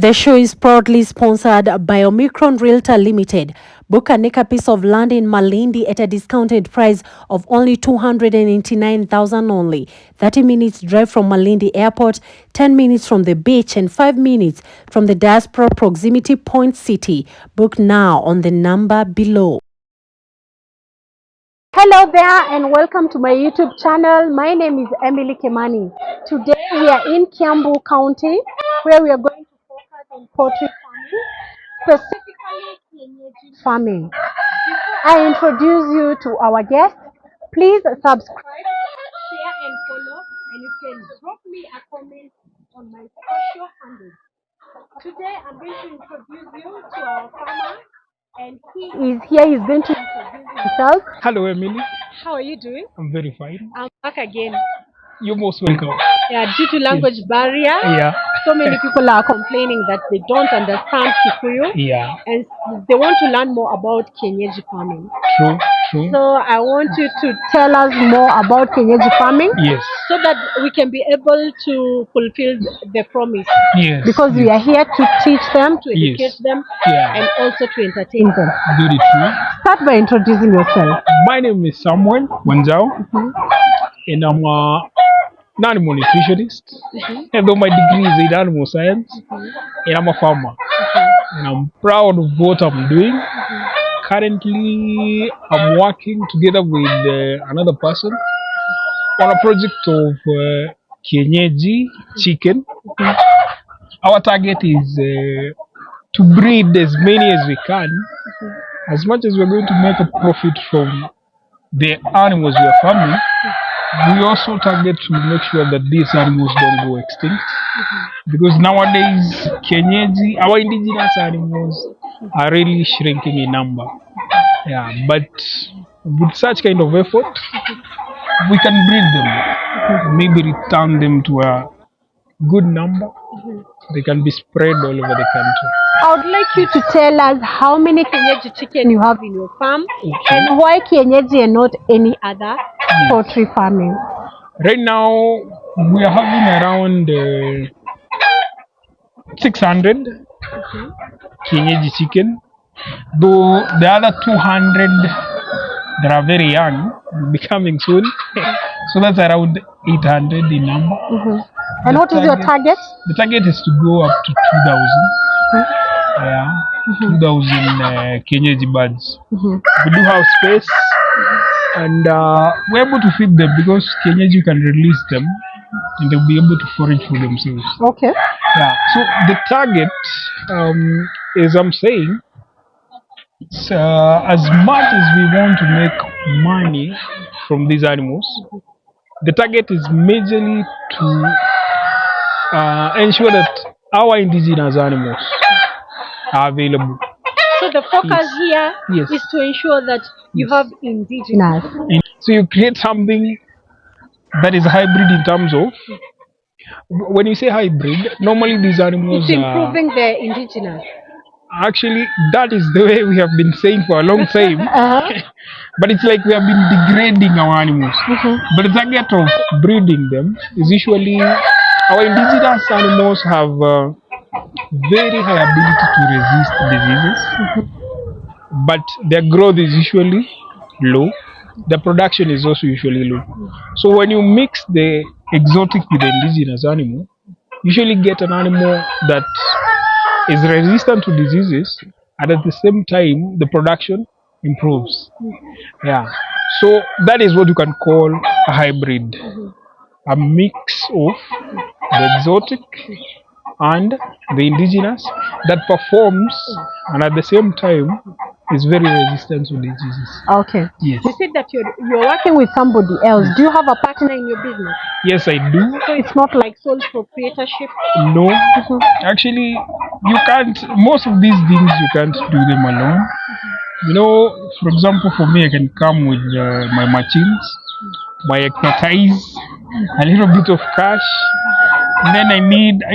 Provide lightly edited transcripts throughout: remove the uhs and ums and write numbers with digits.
The show is proudly sponsored by Omicron Realtor Limited. Book an acre piece of land in Malindi at a discounted price of only 289,000 only. 30 minutes drive from Malindi Airport, 10 minutes from the beach, and 5 minutes from the Diaspora Proximity Point City. Book now on the number below. Hello there and welcome to my YouTube channel. My name is Emily Kemani. Today we are in Kiambu County where we are going to focus on poultry farming, specifically kienyeji farming. Before I introduce you to our guest, please subscribe, share and follow, and you can drop me a comment on my social handles. Today I'm going to introduce you to our farmer. And he is here. He's going to introduce himself. Hello, Emily. How are you doing? I'm very fine. I'm back again. You're most welcome. Yeah, due to language barrier, so many people are complaining that they don't understand Kikuyu. Yeah. And they want to learn more about kienyeji farming. True, true. So I want you to tell us more about kienyeji farming. Yes. So that we can be able to fulfill the promise. Yes. Because we are here to teach them, to educate them, and also to entertain them. Very true. Start by introducing yourself. My name is Samuel Wanzao, and I'm an animal nutritionist. And though my degree is in animal science, and I'm a farmer. And I'm proud of what I'm doing. Currently, I'm working together with another person on a project of kienyeji chicken. Our target is to breed as many as we can. As much as we're going to make a profit from the animals we are farming, we also target to make sure that these animals don't go extinct. Because nowadays, kienyeji, our indigenous animals are really shrinking in number. Yeah, but with such kind of effort, we can breed them, maybe return them to a good number. They can be spread all over the country. I would like you to tell us how many kienyeji chicken you have in your farm and why kienyeji and not any other poultry farming. Right now, we are having around 600 kienyeji chicken, though the other 200 that are very young, becoming soon. So that's around 800 in number. And what is your target? The target is to go up to 2,000. 2,000 kienyeji birds. We do have space, and we're able to feed them because kienyeji can release them and they'll be able to forage for themselves. Okay. Yeah. So the target, as I'm saying, as much as we want to make money from these animals, the target is majorly to ensure that our indigenous animals are available. So the focus here is to ensure that you have indigenous. So you create something that is hybrid in terms of, when you say hybrid, normally these animals it's improving the indigenous. Actually, that is the way we have been saying for a long time. But it's like we have been degrading our animals. But the target of breeding them is usually, our indigenous animals have very high ability to resist diseases, but their growth is usually low. The production is also usually low. So when you mix the exotic with the indigenous animal, you usually get an animal that is resistant to diseases, and at the same time the production improves. Yeah. So that is what you can call a hybrid. A mix of the exotic and the indigenous that performs and at the same time is very resistant to diseases. Okay. Yes. You said that you're working with somebody else. Do you have a partner in your business? Yes, I do. So it's not like sole proprietorship? No. Actually, you can't, most of these things you can't do them alone. You know, for example, for me, I can come with my machines, my expertise, a little bit of cash, and then I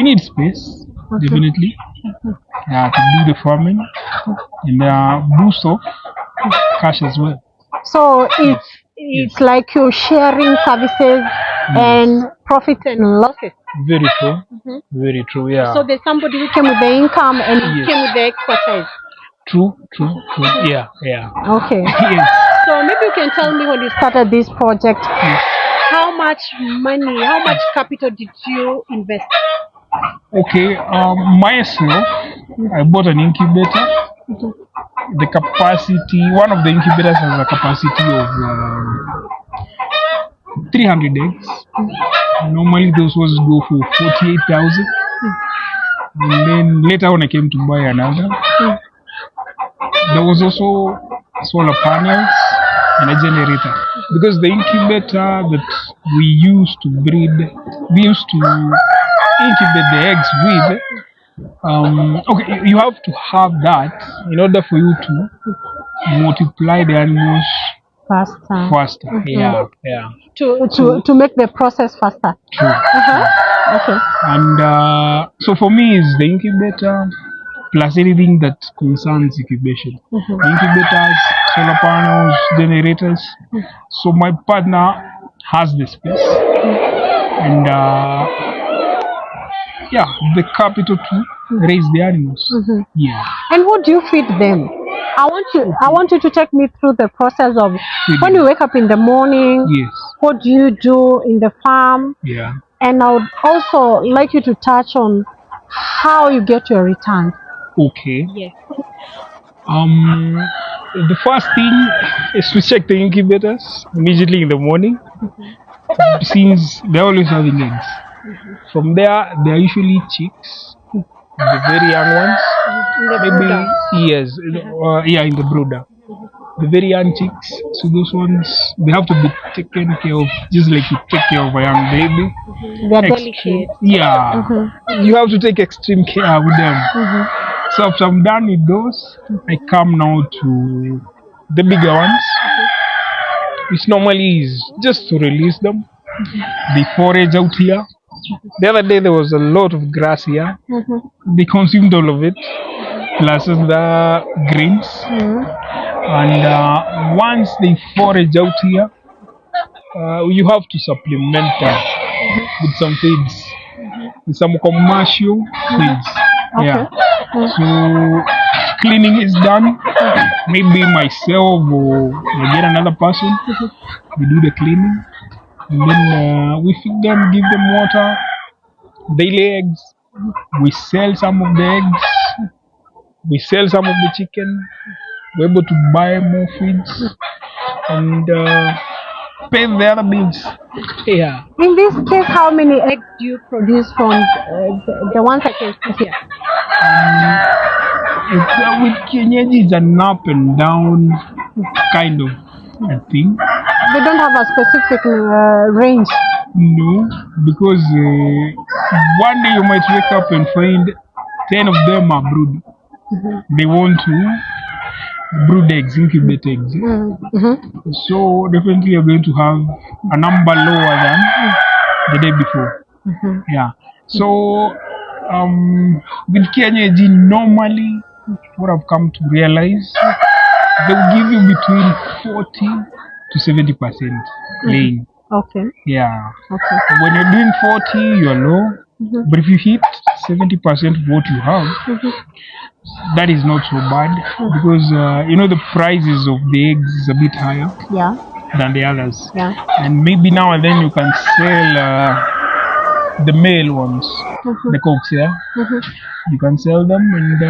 need space, definitely, to do the farming, and boost of cash as well. So it's like you're sharing services and profits and losses. Very true. Very true. Yeah. So there's somebody who came with the income and who Yes. came with the expertise. True. Yeah. Okay. Yes. So maybe you can tell me when you started this project, how much money, how much capital did you invest? Okay. Myself, I bought an incubator. The capacity, one of the incubators has a capacity of 300 eggs. Normally those ones go for 48,000. And then later on I came to buy another. There was also solar panels and a generator. Because the incubator that we used to incubate the eggs with, okay, you have to have that in order for you to multiply the animals faster. Yeah. To make the process faster. True. Okay. And so for me, it's the incubator plus anything that concerns incubation. Incubators, solar panels, generators. So my partner has the space and the capital to raise the animals. Yeah. And what do you feed them? I want you to take me through the process of when you wake up in the morning. Yes. What do you do in the farm? Yeah. And I would also like you to touch on how you get your returns. Okay. Yes. The first thing is to check the incubators immediately in the morning, since they're always having eggs. From there, they are usually chicks, the very young ones. Yes, in the brooder. The very young chicks. So those ones, they have to be taken care of, just like you take care of a young baby. They're delicate. Yeah, you have to take extreme care with them. So after I'm done with those, I come now to the bigger ones, which normally is just to release them. They forage out here. The other day there was a lot of grass here. They consumed all of it, plus the greens. And once they forage out here, you have to supplement them with some feeds, with some commercial feeds. Yeah. So cleaning is done. Maybe myself or I get another person. We do the cleaning. And then we feed them, give them water. They lay eggs. We sell some of the eggs. We sell some of the chicken. We're able to buy more feeds and pay the other bills. Yeah. In this case, how many eggs do you produce from the ones I can see here? With kienyeji, it's an up and down kind of thing. They don't have a specific range. No, because one day you might wake up and find 10 of them are brood. They want to brood eggs, incubate eggs. So definitely you're going to have a number lower than the day before. Yeah. So with kienyeji, normally what I've come to realize, they will give you between 40 to 70% laying. Okay. Yeah. Okay. When you're doing 40, you're low. But if you hit 70% of what you have, that is not so bad, because the prices of the eggs is a bit higher than the others. Yeah. And maybe now and then you can sell the male ones, the cocks. Yeah. You can sell them and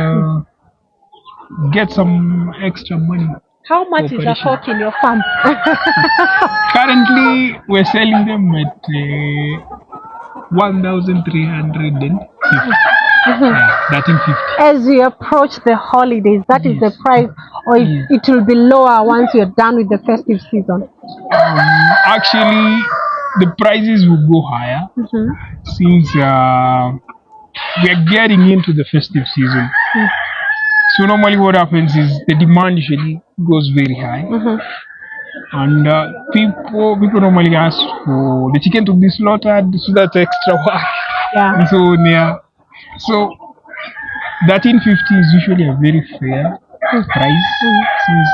get some extra money. How much is a cock in your farm? Currently, we're selling them at 1,350. Yeah, 1,350. As we approach the holidays, that is the price, or it will be lower once you're done with the festive season? Actually, the prices will go higher since we are getting into the festive season. So normally what happens is the demand usually goes very high. And people normally ask for the chicken to be slaughtered, so that's extra work. Yeah. And so 1,350 is usually a very fair price, since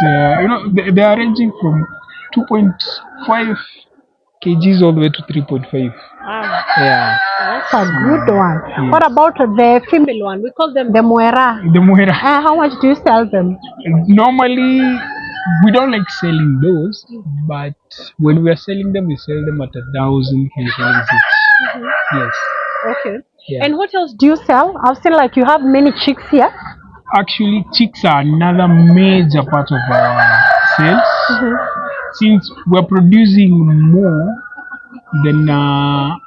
they are ranging from 2.5 kgs all the way to 3.5. Wow, Yeah. that's a good one. Yes. What about the female one? We call them the muera. The muera. How much do you sell them? Normally, we don't like selling those, but when we are selling them, we sell them at 1,000 shillings each. Yes. Okay. Yeah. And what else do you sell? I've seen like you have many chicks here. Actually, chicks are another major part of our sales. Since we're producing more than our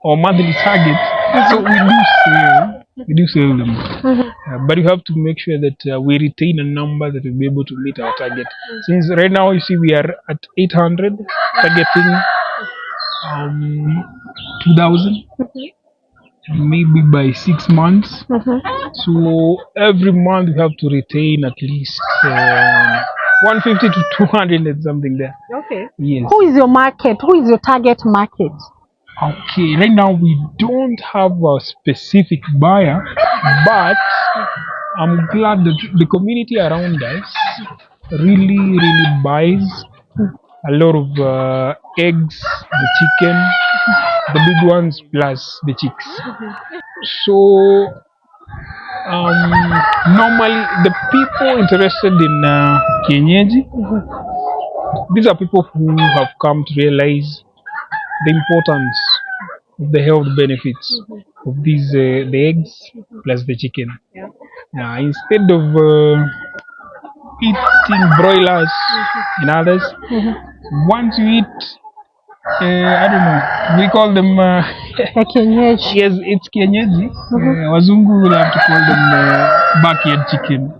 monthly target, so we do sell them. But you have to make sure that we retain a number that will be able to meet our target. Since right now you see we are at 800, targeting 2,000, maybe by 6 months. So every month we have to retain at least 150 to 200 and something there. Okay. Yes. Who is your market? Who is your target market? Okay, right now we don't have a specific buyer, but I'm glad that the community around us really buys a lot of eggs, the chicken, the big ones plus the chicks. So normally the people interested in kienyeji, these are people who have come to realize the importance of the health benefits of these the eggs plus the chicken. Instead of eating broilers and others, once you eat I don't know, we call them Kienyeji. yes, it's kienyeji. Wazungu will have to call them backyard chicken.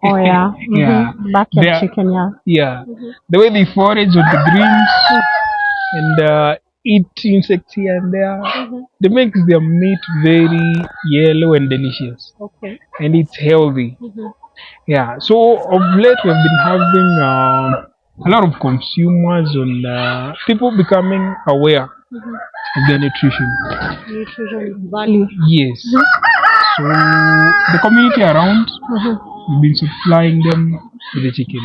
Oh yeah. Yeah. Backyard chicken, yeah. Yeah. The way they forage on the greens and eat insects here and there, they make their meat very yellow and delicious. Okay. And it's healthy. Yeah. So of late we've been having a lot of consumers and people becoming aware of their nutrition value. Yes. So the community around, we've been supplying them with the chicken.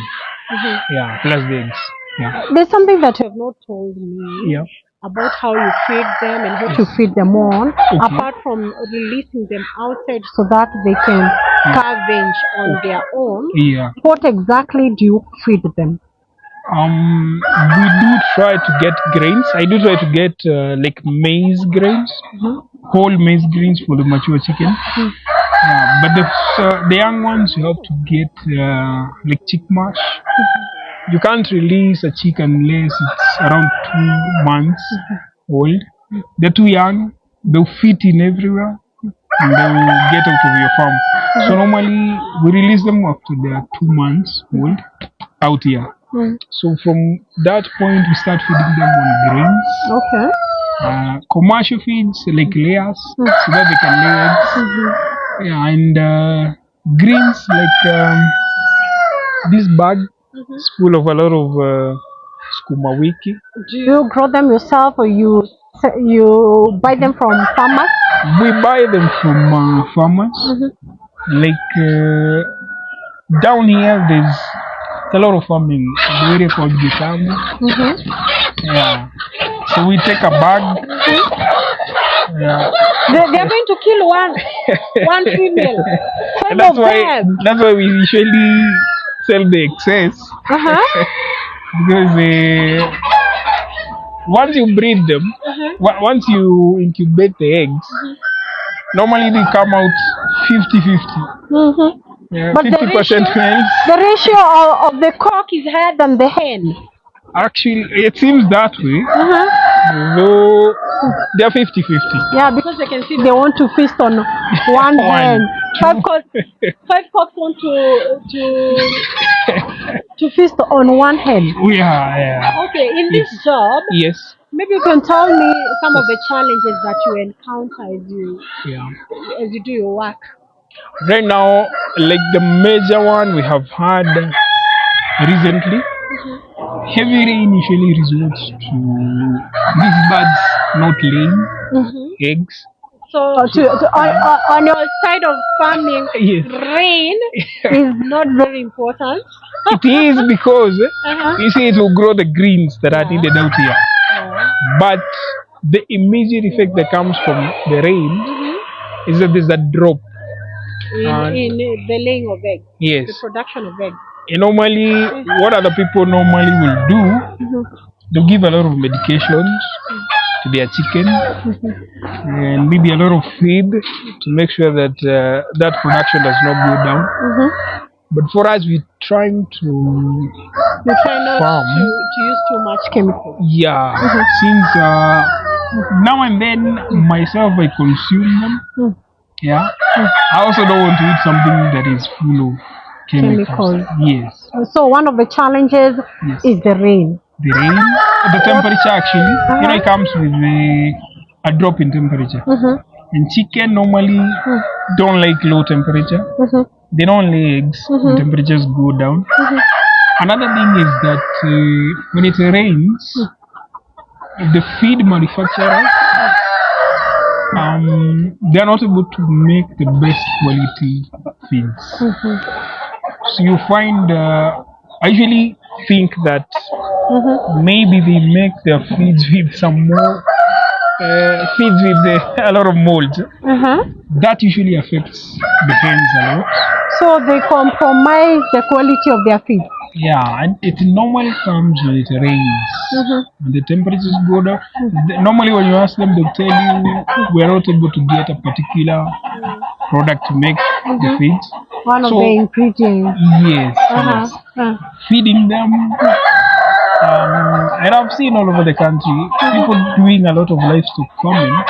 Yeah, plus the eggs. Yeah. There's something that you have not told me about how you feed them and what you feed them on, apart from releasing them outside so that they can scavenge on their own. Yeah. What exactly do you feed them? We do try to get grains. I do try to get like maize grains, whole maize grains for the mature chicken. But the young ones you have to get like chick mash. You can't release a chicken unless it's around 2 months old. They're too young. They'll fit in everywhere and they will get out of your farm. So normally we release them after they're 2 months old out here. So from that point we start feeding them on grains. Okay. Commercial feeds like layers so that they can lay eggs. Yeah, and greens like this bag is full of a lot of skuma wiki. Do you grow them yourself or you buy them from farmers? We buy them from farmers. Like down here there's a lot of farming in the area called Gitambo. Yeah. So we take a bag. Yeah. They're going to kill one female. And that's why we usually sell the excess. Because once you breed them, once you incubate the eggs, normally they come out 50-50. Yeah, but 50% males. The ratio of the cock is higher than the hen. Actually, it seems that way. Though they're 50-50. Yeah, because they can see they want to feast on one hen. Five cocks want to feast on one hen. Yeah. Okay, in this job, yes. Maybe you can tell me some of the challenges that you encounter as you do your work. Right now, like the major one we have had recently, heavy rain usually results to these birds not laying eggs. So on your side of farming, rain is not very important. It is because you see it will grow the greens that are needed out here. But the immediate effect that comes from the rain is that there's a drop. In the laying of eggs. Yes. The production of eggs. And normally, what other people normally will do, they'll give a lot of medications to their chicken and maybe a lot of feed to make sure that that production does not go down. But for us, we're trying to farm. To use too much chemical. Yeah, since now and then myself I consume them. Yeah, I also don't want to eat something that is full of chemicals. Yes. So one of the challenges is the rain. The rain, the temperature actually, it comes with a drop in temperature. And chicken normally don't like low temperature. They don't lay eggs when temperatures go down. Another thing is that when it rains, the feed manufacturers they are not able to make the best quality feeds. So you find, I usually think that maybe they make their feeds with some more feeds with a lot of mold. That usually affects the hens a lot. So they compromise the quality of their feed. Yeah, and it normally comes when it rains. When the temperatures go down, normally when you ask them, they'll tell you we're not able to get a particular product to make the feed. One of the ingredients. Yes. Feeding them. And I've seen all over the country people doing a lot of livestock farming.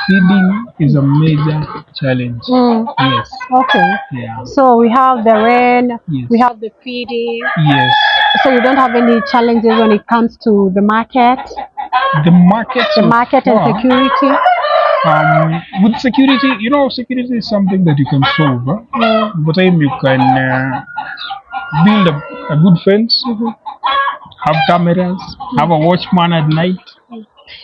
Feeding is a major challenge. Yes. Okay. Yeah. So we have the rain, we have the feeding. Yes. So you don't have any challenges when it comes to the market? The market and security? With security, security is something that you can solve. Over time you can build a good fence, have cameras, have a watchman at night.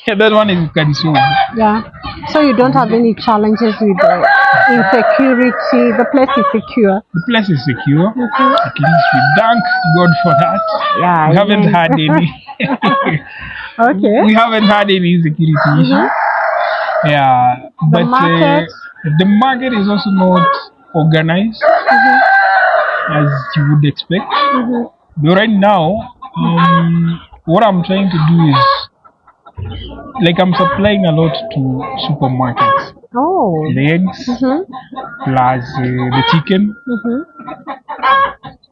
Yeah, that one is can solve. Yeah. So you don't have any challenges with the insecurity. The place is secure. The place is secure. At least we thank God for that. Yeah. We haven't had any. Okay. We haven't had any insecurity issue. Yeah. But the market is also not organized as you would expect. But right now, what I'm trying to do is, like, I'm supplying a lot to supermarkets. Oh. The eggs plus the chicken.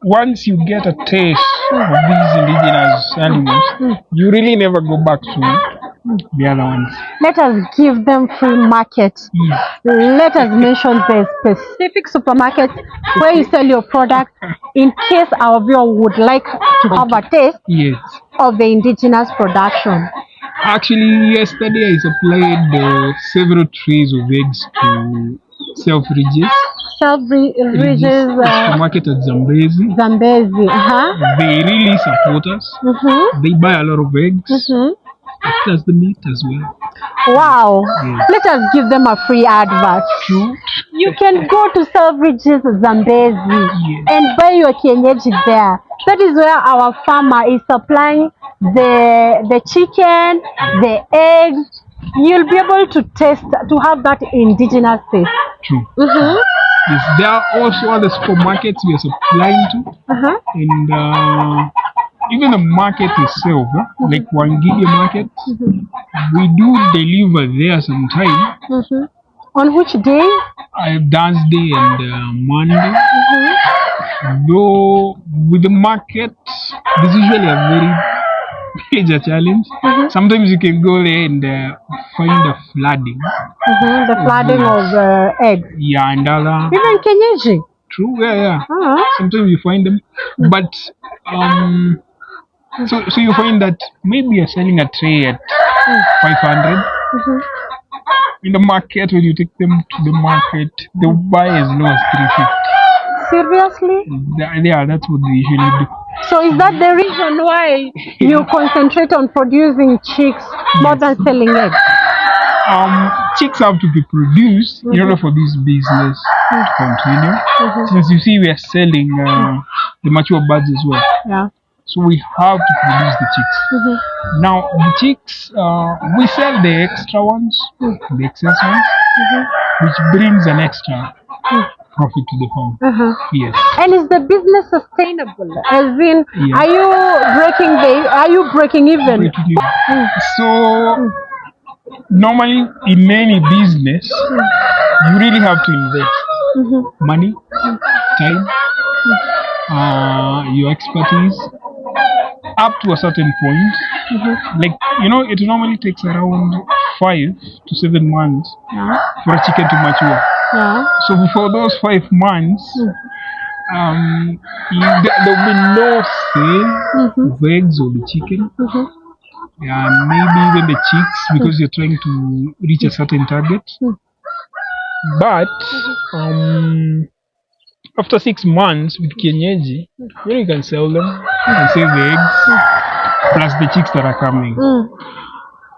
Once you get a taste of these indigenous animals, you really never go back to the other ones. Let us give them free market. Let us mention the specific supermarket where you sell your product in case our viewer would like to have a taste of the indigenous production. Actually, yesterday I supplied several trays of eggs to Selfridges. Selfridges supermarket at Zambezi. They really support us. They buy a lot of eggs. Plus the meat as well. Wow. Let us give them a free advert. True. You can go to Selfridges Zambezi and buy your kienyeji there. That is where our farmer is supplying the chicken, the eggs. You'll be able to taste, to have that indigenous taste. True. Yes, there are also other supermarkets we are supplying to. And even the market itself, like Wangige market, we do deliver there sometime. On which day? Dance day and Monday. Though with the market, this is usually a very major challenge. Sometimes you can go there and find a flooding. The flooding of eggs. Yeah, and other. Even Kenyeji. True, yeah. Sometimes you find them, but so you find that maybe you're selling a tray at 500. In the market, when you take them to the market, they'll buy as low as 350. Seriously? Yeah, that's what they usually do. So is that the reason why you concentrate on producing chicks more than selling eggs? Chicks have to be produced in order for this business to continue. Since you see we are selling the mature birds as well. Yeah. So we have to produce the chicks. Now the chicks, we sell the extra ones, the excess ones, which brings an extra profit to the farm. Yes. And is the business sustainable? As in, Yeah. are you breaking even? Breaking even. So normally in any business, you really have to invest money, time, your expertise up to a certain point. Like, it normally takes around 5 to 7 months for a chicken to mature. So for those 5 months, there'll be no sale of eggs or the chicken. Maybe even the chicks, because you're trying to reach a certain target. But after 6 months with kienyeji, you can sell them and save the eggs plus the chicks that are coming.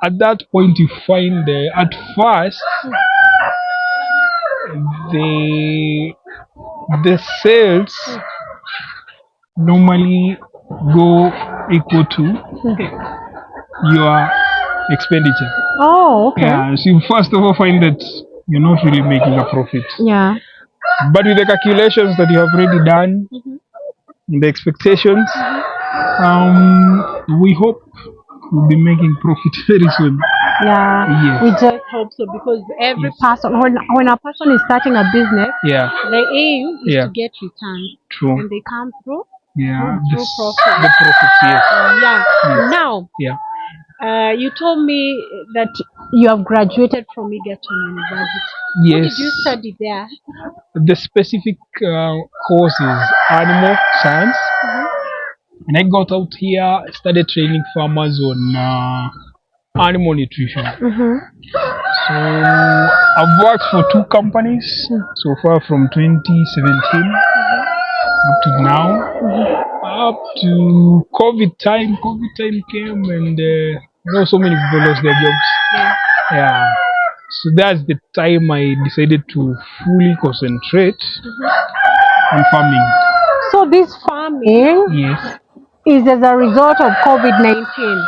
At that point, you find at first the sales normally go equal to your expenditure. Oh, okay. Yeah, so you first of all find that you're not really making a profit. Yeah. But with the calculations that you have already done, the expectations, we hope we'll be making profit very soon. Yeah, Yes. we just hope so, because every person, when a person is starting a business, the aim is to get returns. True. And they come through. Yeah, through profit. the profits, yes. Yeah. Yes. Now, Yeah. you told me that you have graduated from Egerton University. Yes. What did you study there? The specific course is animal science. And I got out here, started training farmers on animal nutrition. So I've worked for 2 companies so far, from 2017 up to now, up to COVID time. COVID time came, and so many people lost their jobs. Yeah. So that's the time I decided to fully concentrate on farming. So this farming is as a result of COVID-19.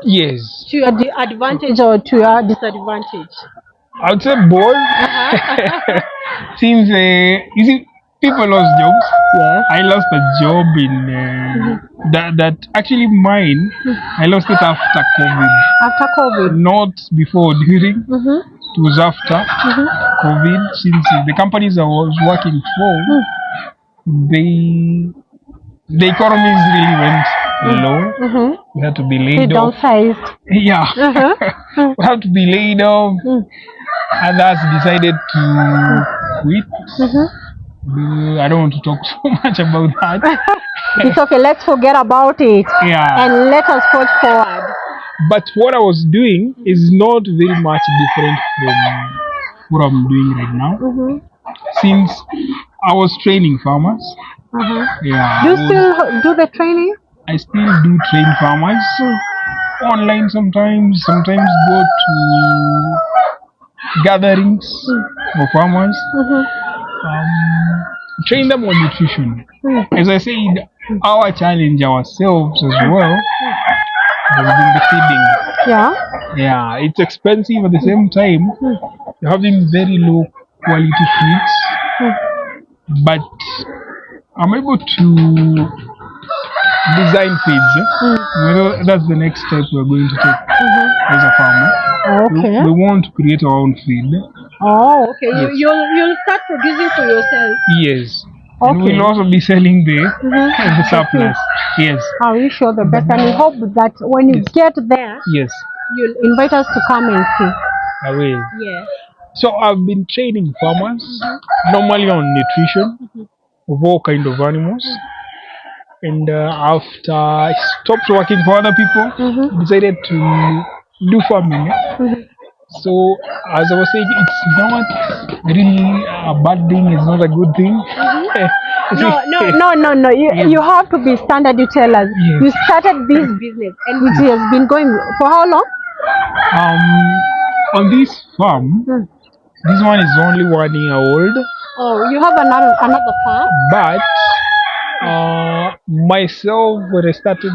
Yes. To your advantage or to your disadvantage? I would say both. Since you see, people lost jobs. I lost a job in that actually mine. I lost it after COVID. After COVID, not before, during. It was after COVID. Since the companies I was working for, the economies really went low. We had to be laid off. Downsized. Yeah. We had to be laid off. Others decided to quit. I don't want to talk so much about that. It's okay, let's forget about it. Yeah. And let us push forward. But what I was doing is not very much different from what I'm doing right now. Since I was training farmers. Yeah. Do you still do the training? I still do train farmers. Online sometimes go to gatherings of farmers. Train them on nutrition. As I said, our challenge ourselves as well has been the feeding. Yeah, it's expensive. At the same time, you're having very low quality feeds. But I'm able to design feeds. That's the next step we're going to take as a farmer. Okay. We want to create our own feed. Oh, okay. Yes. You'll start producing for yourself. Yes. Okay. And we'll also be selling the surplus. Yes. I wish you the best, and we hope that when you get there, you'll invite us to come and see. I will. Yeah. So I've been training farmers normally on nutrition of all kind of animals. And after I stopped working for other people, decided to do farming. So as I was saying, it's not really a bad thing. It's not a good thing. No. You have to be standard. You tell us. You started this business, and it has been going for how long? On this farm, this one is only 1 year old. Oh, you have another farm? But Myself, when I started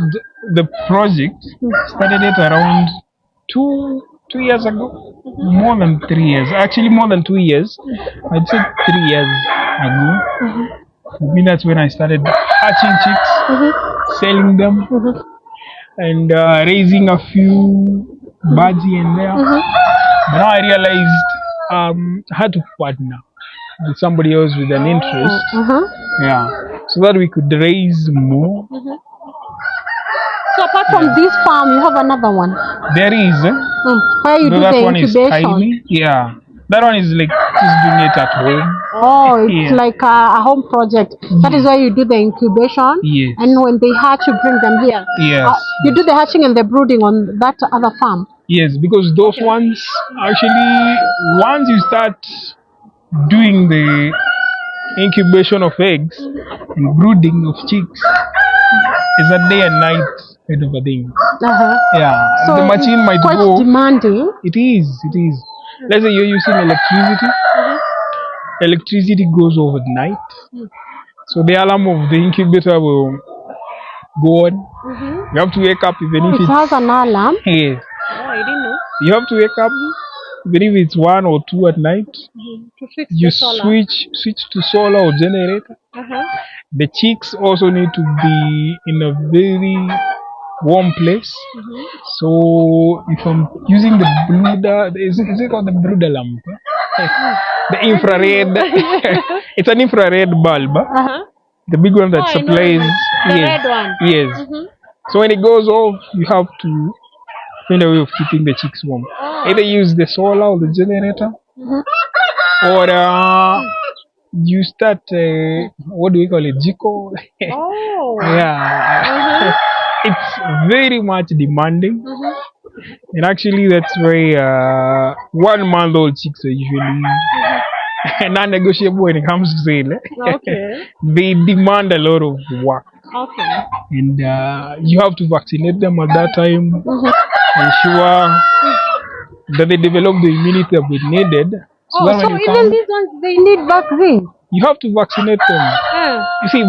the project, started it around two years ago. More than 3 years. Actually, more than 2 years. I'd say 3 years ago. For me, that's when I started hatching chicks, selling them, and raising a few birds here and there. But now I realized I had to partner with somebody else with an interest. Yeah, so that we could raise more. So apart from this farm, you have another one. There is. Where you do That the one is incubation. tiny. Yeah, that one is like just doing it at home. Oh, it's like a home project. That is why you do the incubation. Yes. And when they hatch, you bring them here. Yes. You do the hatching and the brooding on that other farm. Yes, because those ones actually, once you start doing the incubation of eggs and brooding of chicks, it's a day and night kind of a thing. Yeah, So the machine might quite go. demanding. It is. Let's say you're using electricity. Electricity goes off at night, so the alarm of the incubator will go on. You have to wake up even if It has an alarm. Yes. Oh, I didn't know. You have to wake up even if it's 1 or 2 at night. To fix You the solar. switch to solar or generator. The chicks also need to be in a very warm place. So if I'm using the brooder, is it called the brooder lamp? The infrared. It's an infrared bulb. The big one that supplies. The red one. Yes. So when it goes off, you have to find a way of keeping the chicks warm. Either use the solar or the generator, or you start what do we call it, jiko? Yeah. It's very much demanding, and actually that's why 1 month old chicks are usually non-negotiable when it comes to sale. They demand a lot of work. And you have to vaccinate them at that time, ensure that they develop the immunity that we needed. So even these ones, they need vaccine? You have to vaccinate them. You see,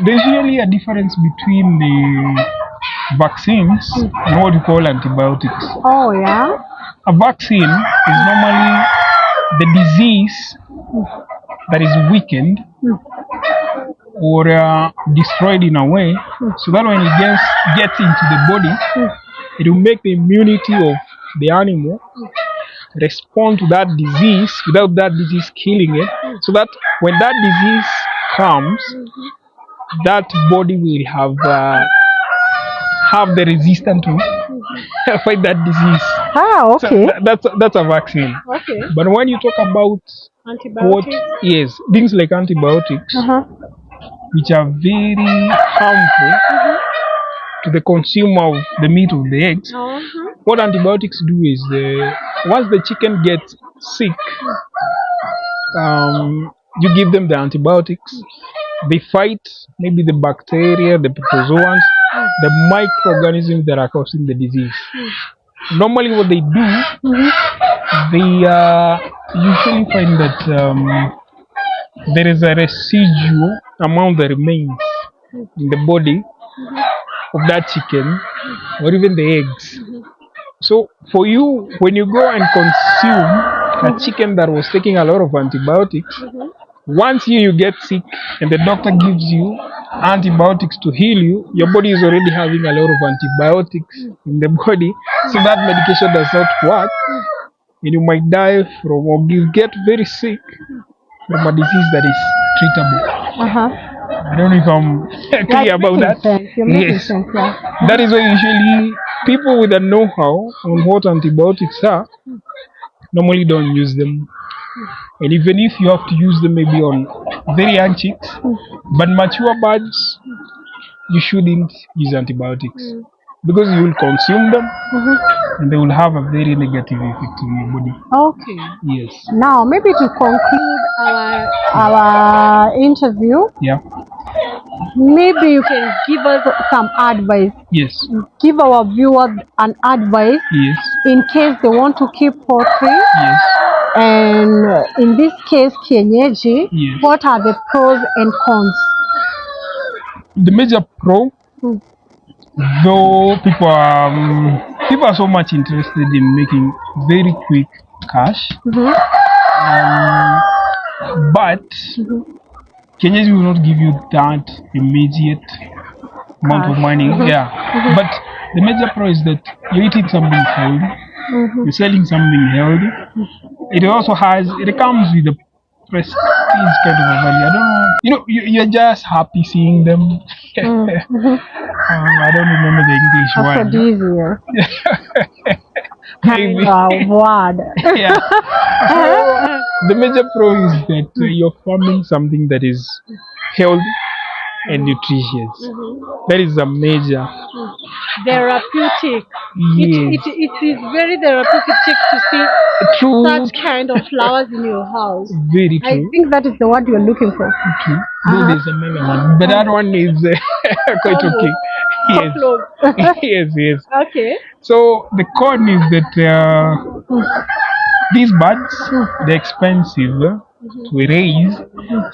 there's usually a difference between the vaccines and what we call antibiotics. Oh, yeah? A vaccine is normally the disease that is weakened or destroyed in a way, so that when it gets into the body, it will make the immunity of the animal respond to that disease without that disease killing it, so that when that disease comes, that body will have the resistance to fight that disease. Okay. So that's a vaccine. Okay. But when you talk about antibiotics, things like antibiotics, which are very harmful to the consumer of the meat of the eggs, what antibiotics do is once the chicken gets sick, you give them the antibiotics. They fight maybe the bacteria, the protozoans, the microorganisms that are causing the disease. Normally what they do, they usually find that there is a residual amount that remains in the body of that chicken or even the eggs. So for you, when you go and consume a chicken that was taking a lot of antibiotics, once you get sick and the doctor gives you antibiotics to heal you, your body is already having a lot of antibiotics in the body, so that medication does not work, and you might die from or get very sick from a disease that is treatable. I don't know if I'm clear about that. Yes. That is why usually people with a know-how on what antibiotics are normally don't use them. And even if you have to use them maybe on very young chicks, but mature birds, you shouldn't use antibiotics because you will consume them and they will have a very negative effect on your body. Okay. Yes. Now, maybe to conclude our interview, maybe you can give us some advice. Yes. Give our viewers an advice. Yes. In case they want to keep poultry. Yes. And in this case, kienyeji, yes. What are the pros and cons? the major pro, Mm. though people are so much interested in making very quick cash, Mm-hmm. but Kenyans will not give you that immediate amount of Cash. money. Yeah, but the major pro is that you're eating something healthy, you're selling something healthy. It also it comes with a prestige kind of a value. I don't know, you're just happy seeing them. I don't remember the English word. Aphrodisiac. Maybe. Word. Yeah. So the major pro is that you're farming something that is healthy and nutritious. That is a major. Therapeutic. Yes. It is very therapeutic to see True. such kind of flowers in your house. Very I true. think that is the word you're looking for. True. There's another one, but that one is quite okay. Yes. Yes. Okay. So the con is that these birds, they're expensive to raise.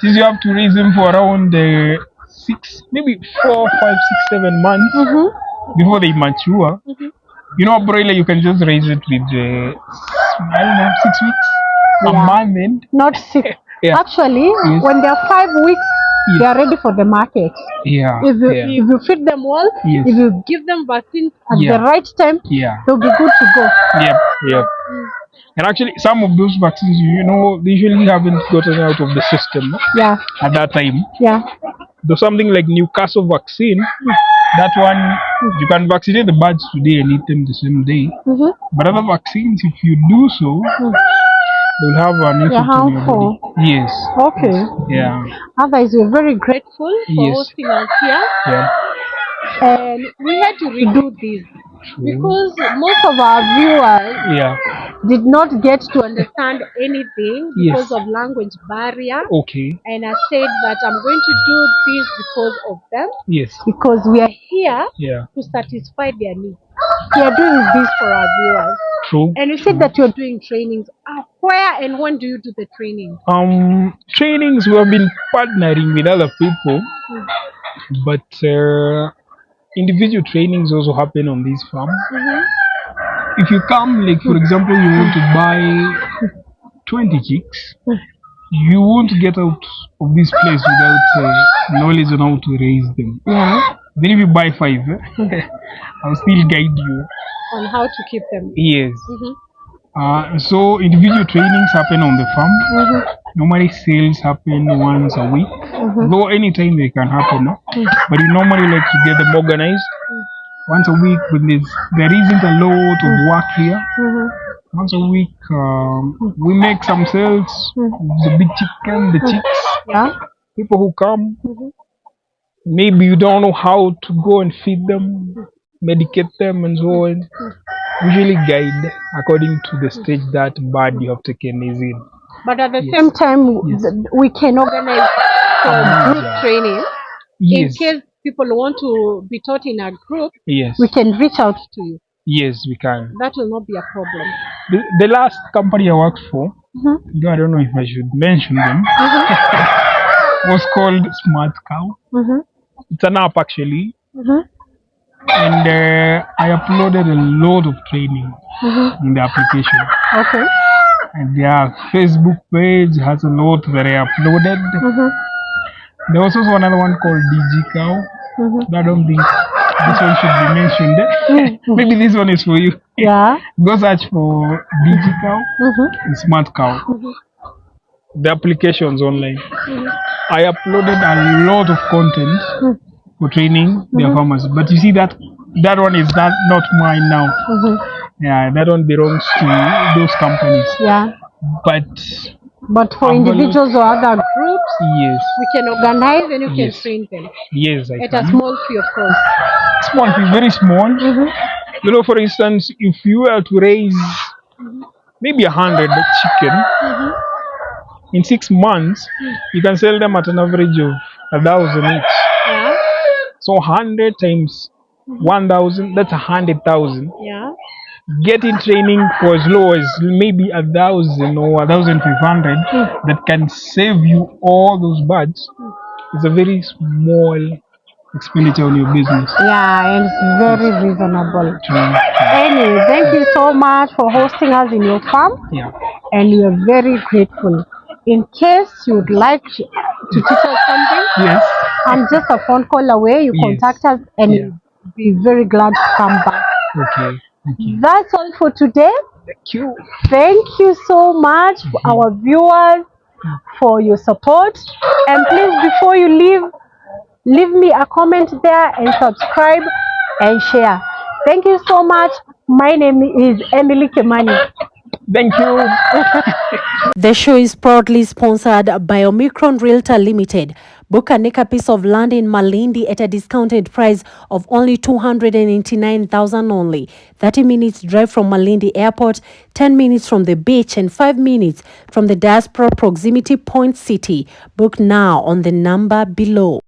Since you have to raise them for around maybe 4, 5, 6, 7 months before they mature. You know, a broiler, you can just raise it with, I don't know, 6 weeks, a month, and Not 6. Yeah. Actually, Yes. when they are 5 weeks, they are ready for the market. yeah, If you feed them well, Yes. if you give them vaccines at Yeah. the right time, yeah, they'll be good to go. yep. And actually, some of those vaccines, they usually haven't gotten out of the system Yeah, at that time. yeah. Though something like Newcastle vaccine, that one you can vaccinate the birds today and eat them the same day. But other vaccines, if you do so, they'll have an effect on your harmful. body. Yes. Okay. Yeah. Otherwise, we're very grateful for Yes. hosting us here. Yeah. And we had to redo this True. because most of our viewers Yeah. did not get to understand anything because Yes. of language barrier. Okay. And I said that I'm going to do this because of them, Yes. because we are here Yeah. to satisfy their needs. We are doing this for our viewers. True. And you said that you're doing trainings. Where and when do you do the training? Trainings, we have been partnering with other people, but individual trainings also happen on this farm. If you come, like for example, you want to buy 20 chicks, you won't get out of this place without knowledge on how to raise them. Yeah. Then if you buy 5, I'll still guide you On how to keep them. Yes. So individual trainings happen on the farm. Normally sales happen once a week. Though anytime they can happen, no? But we normally like to get them organized once a week when there isn't a lot of work here. Once a week, we make some sales. The big chicken, the chicks. Yeah. People who come, maybe you don't know how to go and feed them, medicate them, and so on. Usually guide according to the stage that bird you have taken is in. But at the same time, we can organize group training. In case people want to be taught in a group, we can reach out to you. Yes, we can. That will not be a problem. The last company I worked for, I don't know if I should mention them, was called Smart Cow. It's an app actually. And I uploaded a lot of training in the application. Okay. And their Facebook page has a lot that I uploaded. There was also another one called DigiCow. I don't think this one should be mentioned. Maybe this one is for you. Yeah. Go search for DigiCow and Smart Cow. The applications online. I uploaded a lot of content for training their farmers. But you see that one is not mine now. Yeah, that one belongs to those companies. Yeah. But for individuals or other groups, we can organize and you can train them. Yes, I can. At a small fee, of course. Small fee, very small. For instance, if you were to raise maybe 100 chicken, in 6 months, you can sell them at an average of 1,000 each. Yeah. So 100 times 1,000, that's 100,000. Yeah. Getting training for as low as maybe 1,000 or 1,500 that can save you all those birds is a very small expenditure on your business. Yeah, and it's very reasonable. True. Anyway, thank you so much for hosting us in your farm, Yeah. and we are very grateful. In case you would like to teach us something, Yes. I'm just a phone call away. You Yes. contact us, and Yeah. we'll be very glad to come back. Okay. Okay. That's all for today. Thank you. Thank you so much, our viewers, for your support. And please, before you leave me a comment there and subscribe and share. Thank you so much. My name is Emily Kemani. Thank you. The show is proudly sponsored by Omicron Realtor Limited. Book an acre piece of land in Malindi at a discounted price of only 289,000 only. 30 minutes drive from Malindi Airport, 10 minutes from the beach, and 5 minutes from the Diaspora Proximity Point City. Book now on the number below.